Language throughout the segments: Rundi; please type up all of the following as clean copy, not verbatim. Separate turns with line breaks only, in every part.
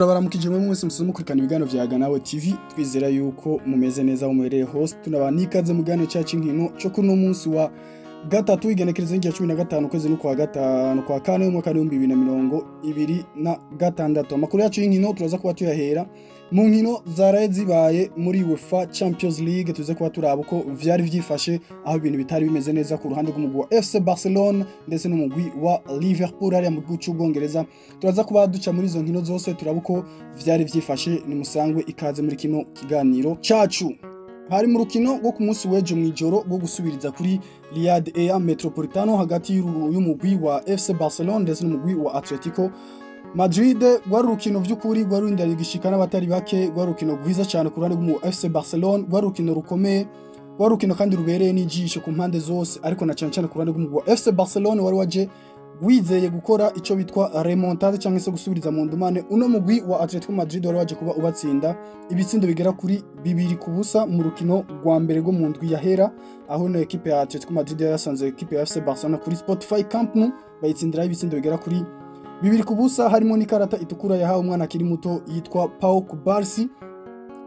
Turabaramukije mwe mwese mukurikirana ibiganiro vya Ganawe TV, twizera yuko mumeze neza mumereye host. Tunabana ikaze mu kiganiro cyacu inkino cyo kuno munsi wa gatatu igenekerezo rya 15 kwezi no kwa gatanu kwa kane mu mwaka wa 2026. Amakuru yacu y'inkino turaza kuba tuyahera mu nkino zaraye zibaye muri UEFA Champions League. Tuze kuba turaba uko vyari vyifashe, aho ibintu bitari bimeze neza ku ruhande rw'umugwi wa FC Barcelona ndetse n'umugwi wa Liverpool ari mu gihugu cy'Ubwongereza. Turaza kuba duca muri izo nkino zose turaba uko vyari vyifashe. Ni musangwe ikaze muri kino kiganiro cacu. Hari mu rukino rwo ku munsi w'ejo mwijoro rwo gusubiriza kuri Riyad Air Metropolitano hagati y'umugwi wa FC Barcelona ndetse n'umugwi wa Atletico Madrid. Rwari urukino vy'ukuri rwari rindari gishikana batari bake, rwari urukino rwiza cyane ku ruhande rw'umugwi wa FC Barcelona, rwari urukino rukomeye, rwari urukino kandi rubereye n'ijisho ku mpande zose, ariko na cyane ku ruhande rw'umugwi wa FC Barcelona wari waje wizeye gukora ico bitwa remontada cyangwa se gusubiriza mu ndumane. Uno mugwi wa Atletico Madrid wari waje kuba ubatsinda ibitsindo bigera kuri 2-0 mu rukino rwa mbere rwo mu ndwi yahera, aho no equipe ya Atletico Madrid yasanze equipe ya FC Barcelona kuri Spotify Camp Nou bayitsindira ibitsindo bigera kuri 2-0, harimo n'ikarata itukura yahawe umwana akiri muto yitwa Pau Kubarsi.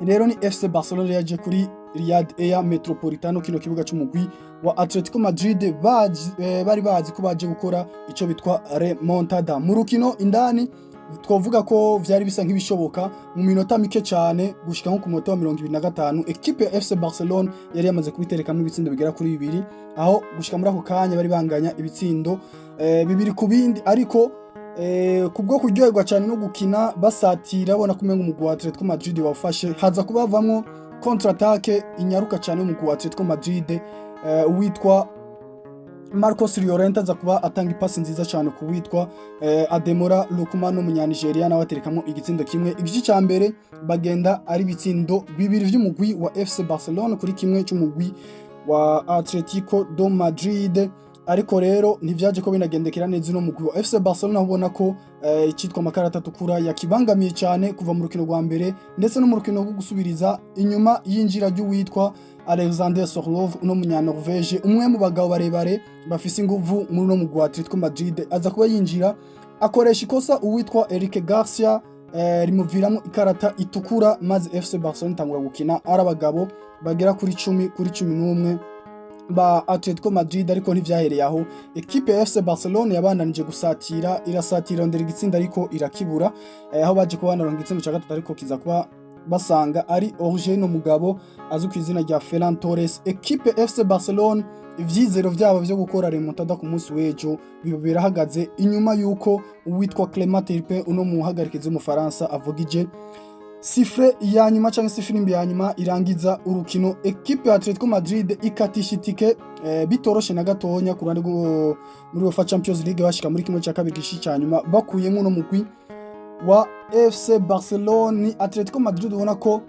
Rero ni FC Barcelona yaje kuri Riyad Air Metropolitano, kino kibuga cy'umugwi wa Atletico Madrid bari bazi ko baje gukora ico bitwa remontada. Mu rukino indani twovuga ko vyari bisa nk'ibishoboka mu minota mike cyane, gushika nko ku munota wa 25 equipe ya FC Barcelona yari yamaze kubiterekamwe ibitsindo bigera kuri 2, aho gushika muri ako kanya bari banganya ibitsindo 2 ku bindi, ariko kubwo kuryoherwa cyane no gukina basatira bona kumenga umugwi wa Atletico Madrid wafashe, haza kubavamwo contre attaque inyaruka cyane umugwi wa Atletico Madrid witwa Marcos Llorente aza kuba atanga ipasi nziza cyane ku witwa Ademola Lookman umunyanigeriya nawe aterekamwo igitsindo kimwe. Igice cya mbere bagenda ari bitsindo 2 vy'umugwi wa FC Barcelona kuri kimwe cy'umugwi wa Atletico do Madrid, ariko rero ntivyaje ko binagendekera neza no mugwi wa FC Barcelona. Ubona ko icitwa amakarata atukura yakibangamiye cyane kuva mu rukino rwa mbere ndetse no mu rukino rwo gusubiriza inyuma y'injira ry'uwitwa Alexander Sorlov uno munyanorvege, umwe mu bagabo barebare bafise inguvu muri no mugwi wa Atletico Madrid. Aza kuba yinjira akoresha ikosa uwitwa Eric Garcia rimuviramo ikarata itukura, maze FC Barcelona itangura gukina ari abagabo bagera kuri 10-11 ba Atletico Madrid, ariko ntivyahereye aho. Equipe ya FC Barcelona yabandanije gusatira, irasatira ndere gitsinda ariko irakibura, aho baje kubana ronga igitsinda cya gatatu, ariko kiza kuba basanga ari Orgeno mugabo azwi ku izina rya Ferran Torres. Equipe FC Barcelona ivyizero vyabo vyo gukora remontada ku munsi w'ejo birahagaze inyuma yuko uwitwa Clement Turpin uno muhagarikiza mu Faransa avugije sifre ya nyuma cyangwa sifrimbi ya nyuma irangiza urukino. Equipe ya Atletico Madrid ikatisha itike bitoroshe na gatonya ku ruhande muri UEFA Champions League, bashika muri kimwe cya kabiri gishi cyanyuma bakuyemo no mugwi wa FC Barcelona. Atletico Madrid ubona ko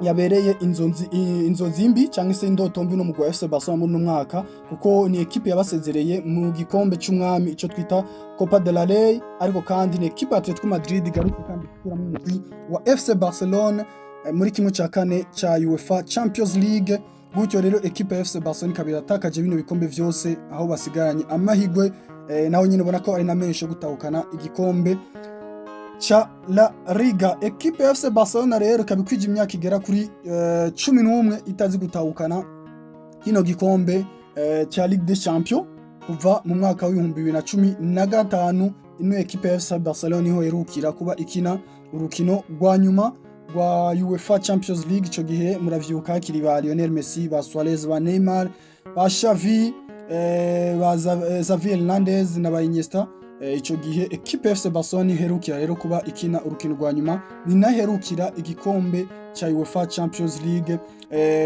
yabereye inzozi mbi cyangwa se indoto mbi no mugwi wa FC Barcelona muri mwaka, kuko ni equipe yabasezereye mu gikombe cy'umwami ico twita Copa del Rey, ariko kandi ni equipe ya Atletico Madrid garutse kandi kura mu mugwi wa FC Barcelona muri kimwe cya kane cya UEFA Champions League. Gutyo rero equipe ya FC Barcelona kabira atakaje bino bikombe vyose, aho basigaranye amahigwe naho nyine ubona ko ari na menshi gutahukana igikombe cha La Liga. Equipe ya FC Barcelona rero kabikwije imyaka igera kuri 11 itazi gutahukana kino gikombe cha Ligue des Champions kuva mu mwaka wa 2015. Ino equipe ya FC Barcelona niho yerukira kuba ikina urukino rwa nyuma rwa UEFA Champions League. Ico gihe muravyuka kiri ba Lionel Messi, ba Suarez, ba Neymar, ba Xavi, ba Xavi Hernandez na ba Iniesta. Ico gihe equipe FC Barcelona iherukira rero kuba ikina urukino rwa nyuma, ni naherukira igikombe cha UEFA Champions League.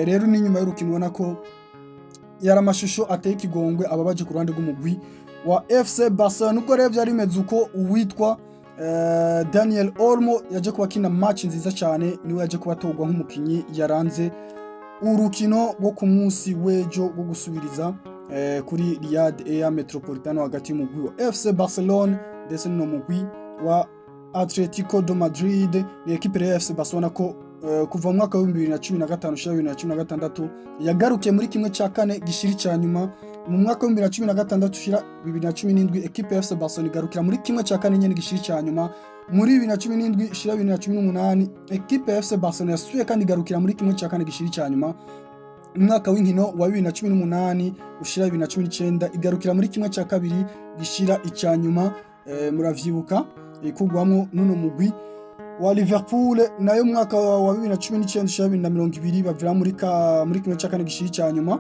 Rero ni nyuma y'urukino ubona ko yari amashusho ateye ikigongwe ababaje ku ruhande rw'umugwi wa FC Barcelona. Ubwo rero byari bimeze uko uwitwa Daniel Olmo yaje kuba kina match nziza cyane, niwe yaje kuba atogwa nk'umukinyi yaranze urukino rwo ku munsi w'ejo rwo gusubiriza kuri Riyad Air Metropolitano hagati y'umugwi wa FC Barcelona ndetse no mugwi wa Atletico do Madrid. Ni equipe ya FC Barcelona ko kuva mu mwaka wa 2015 2016 yagarukiye muri kimwe cya kane gishiri cya nyuma mu mwaka wa 2016 ushira 2017 equipe ya FC Barcelona igarukira muri kimwe cya kane nyene gishiri ca nyuma. Muri 2017 ushira 2018 equipe ya FC Barcelona yasuye kandi igarukira muri kimwe cya kane gishiri ca nyuma. Umwaka w'inkino wa 2018 ushira 2019 igarukira muri kimwe cya kabiri gishira icya nyuma. Muravyibuka ikugwamwo nuno mugwi wa Liverpool, nayo mwaka wa 2019 ushira 2020 bavira muri kimwe cya kane gishiri cya nyuma.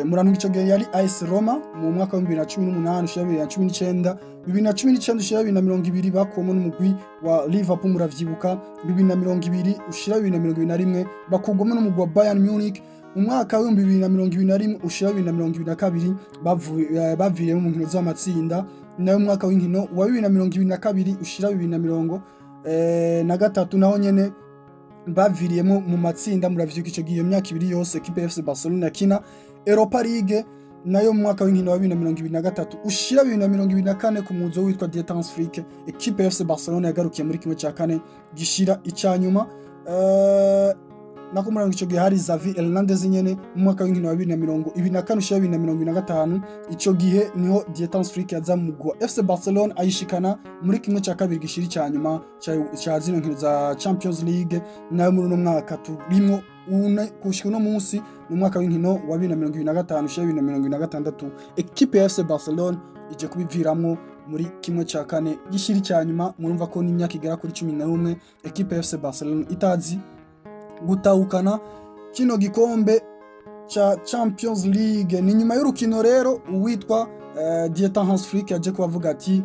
Murantu ico gihe yari AS Roma mu mwaka wa 2018 ushira 2019. 2019 ushira 2020 bakomwe n'umugwi wa Liverpool, muravyibuka. 2020 ushira 2021 bakugwamo n'umugwi wa Bayern Munich. Mu mwaka wa 2021 ushira 2022 baviriyemo mu nkino z'amatsinda. Nayo mwaka w'inkino wa 2022 ushira 2023 naho nyene baviriyemo mu matsinda. Muravyibuka ico gihe myaka ibiri yose equipe FC Barcelona yakina Europa League. Nayo mwaka w'inkino wa 2023 ushira 2024 ku muzo witwa Détente Afrique equipe FC Barcelona yagarukiye muri kimwe cya kane gishira icanyuma. Nako murango ico gihe hari Xavi Hernandez nyene mu mwaka w'inkino wa 2024 ushira 2025. Ico gihe niho Détente Afrique yaza mu mugwi wa FC Barcelona ayishikana muri kimwe cya kabiri gishiri cyanyuma cya zino nkino za Champions League. Nayo muri no mwaka turimo kushika uno munsi mu mwaka w'inkino wa 2025 ushira 2026 equipe ya FC Barcelona ije kubiviramwo muri kimwe cya kane gishiri cyanyuma. Murumva ko n'imyaka igera kuri 11 equipe ya FC Barcelona itazi gutahukana kino gikombe cha Champions League. Ni nyuma y'urukino rero uwitwa Détente Afrique yaje kubavuga ati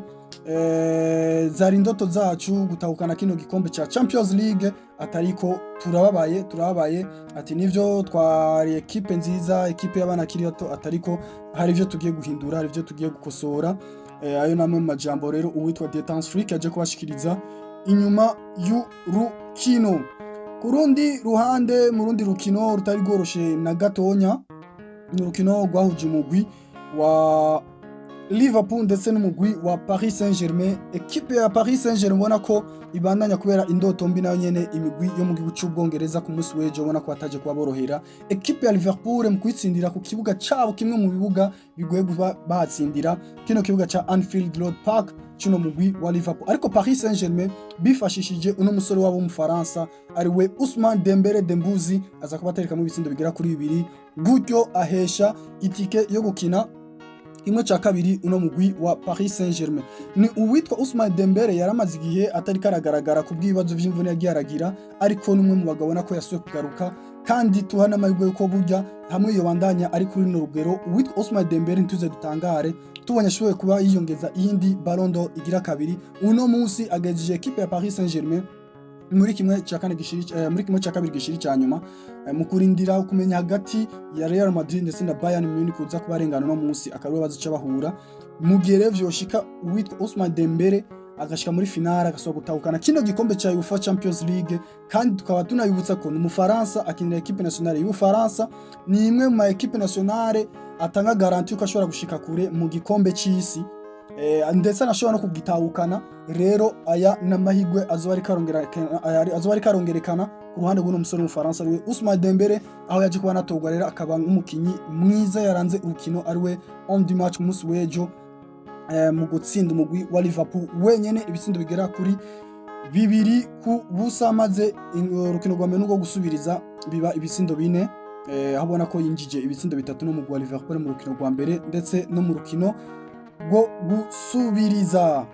zari indoto zacu gutahukana kino gikombe cha Champions League, atariko turababaye ati nivyo twari equipe nziza, equipe y'abana kiri bato, atariko hari ivyo tugiye guhindura, hari ivyo tugiye gukosora. Ayo namwe mu majambo rero uwitwa Détente Afrique yaje kubashikiriza inyuma y'urukino. Kurundi ruhande mu rundi rukino rutari goroshe na gatonya, ni urukino rwahuje umugwi wa Liverpool ndetse n'umugwi wa Paris Saint-Germain. Equipe ya Paris Saint-Germain ubona ko ibandanya kubera indoto mbi nayo nyene imigwi yo mu gihugu cy'Ubwongereza ku munsi w'ejo ubona ko ataje kuba borohera. Equipe ya Liverpool mu kwitsindira ku kibuga cabo kimwe mu bibuga bigoye bahatsindira kino kibuga ca Anfield Road Park kino mugwi wa Liverpool. Ariko Paris Saint-Germain bifashishije uno musore wabo mu Faransa ariwe Ousmane Dembele Dembuzi aza kubatereka mu bitsindo bigera kuri 2 gutyo ahesha itike yo gukina kimwe cya kabiri uno mugwi wa Paris Saint-Germain. Ni uwitwa Ousmane Dembele yaramaze igihe atari karagaragara ku bw'ibibazo by'imvune yagiye aragira, ariko numwe mu bagabona ko yasuye kugaruka kandi tuhana amahirwe yuko burya hamwe iyo bandanya ari kuri no rugero. Uwitwa Ousmane Dembele ntuze dutangare tubonye ashoboye kuba yiyongeza iyindi Ballon d'Or igira kabiri uno munsi agejeje equipe ya Paris Saint-Germain muri kimwe cya kane gishiri muri kimwe cya kabiri gishiri cyanyuma mu kurindira kumenya hagati ya Real Madrid ndetse na Bayern Munich kuza kubarengana no munsi akaba bazica bahura. Mu gihe rero vyoshika uwitwa Ousmane Dembele agashika muri finale agasohoka gutahukana kino gikombe cya UEFA Champions League, kandi tukaba tunabibutsa ko mu Faransa akinira equipe nationale y'u Faransa, ni imwe mu equipe nationale atanga garantie ko ashobora gushika kure mu gikombe cy'isi ndetse anashobora no kugitahukana. Rero aya n'amahigwe azoba ari karongerekana ku ruhande rw'uno musore mu Faransa ariwe Ousmane Dembele, aho yaje kuba natogwa rero akaba nk'umukinyi mwiza yaranze urukino ariwe on the match musi wejo mu gutsinda umugwi wa Liverpool wenyene ibitsindo bigera kuri 2 ku busa, maze urukino rwa mbere n'ubwo gusubiriza biba ibitsindo 4. Habona ko yinjije ibitsindo 3 no mu wa Liverpool mu rukino rwa mbere ndetse no mu rukino rwo gusubiriza.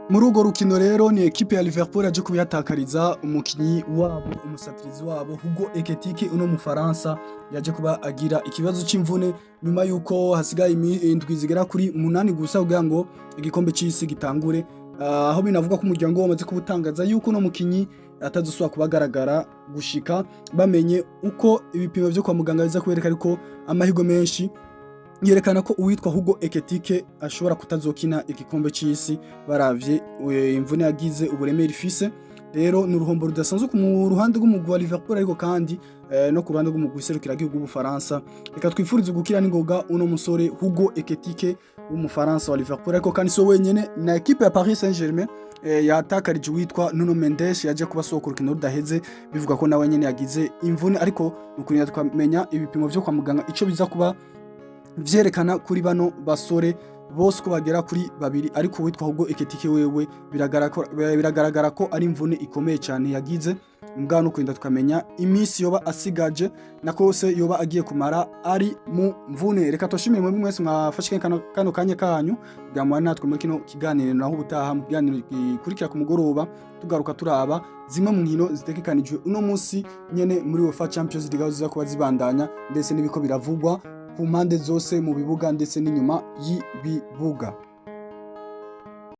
Muri urwo rukino rero ni equipe ya Liverpool yaje kubihatakariza umukinyi wabo umusatirizi wabo Hugo Ekitike uno mu Faransa yaje kuba agira ikibazo c'imvune nyuma yuko hasigaye indwi zigera kuri 8 gusa kugira ngo igikombe c'isi gitangure. Aho binavuga ko umuryango wamaze kubutangaza yuko uno mukinyi atazosubira kubagaragara gushika bamenye uko ibipimo byo kwa muganga biza kubereka, ariko amahirwe menshi yerekana ko uwitwa Hugo Ekitike ashobora kutazokina igikombe c'isi baravye imvune yagize uburemere ifise. Rero n'uruhombo rudasanzwe ku ruhande rw'umugwi wa Liverpool, ariko kandi no ku ruhande rw'umugwi serukira igihugu w'Ubufaransa. Reka twifurize gukira n'ingoga uno musore Hugo Ekitike w'Umufaransa wa Liverpool, ariko kandi so wenyene na equipe ya Paris Saint-Germain yatakarije witwa Nuno Mendes yaje kuba soko urukino rudaheze, bivuga ko nawe nyene yagize imvune, ariko nukurinda tukamenya ibipimo byo kwa muganga ico biza kuba vyerekana kuri bano basore bose ko bagera kuri babiri, ariko uwitwa Hugo Ekitike wewe biragaragara ko ari imvune ikomeye cyane yagize, mbwa no kwenda tukamenya iminsi yoba asigaje nakose yoba agiye kumara ari mu mvune. Reka toshimire mwe mwese mwafashe kano kanya kanyu bwamwa natwe muri kino kiganiro, naho ubutaha mu kiganiro gikurikira ku mugoroba tugaruka turaba zimwe mu nkino zitegekanijwe uno munsi nyene muri UEFA Champions League ziza kuba zibandanya, ndetse n'ibiko biravugwa ku mpande zose mu bibuga ndetse n'inyuma y'ibibuga.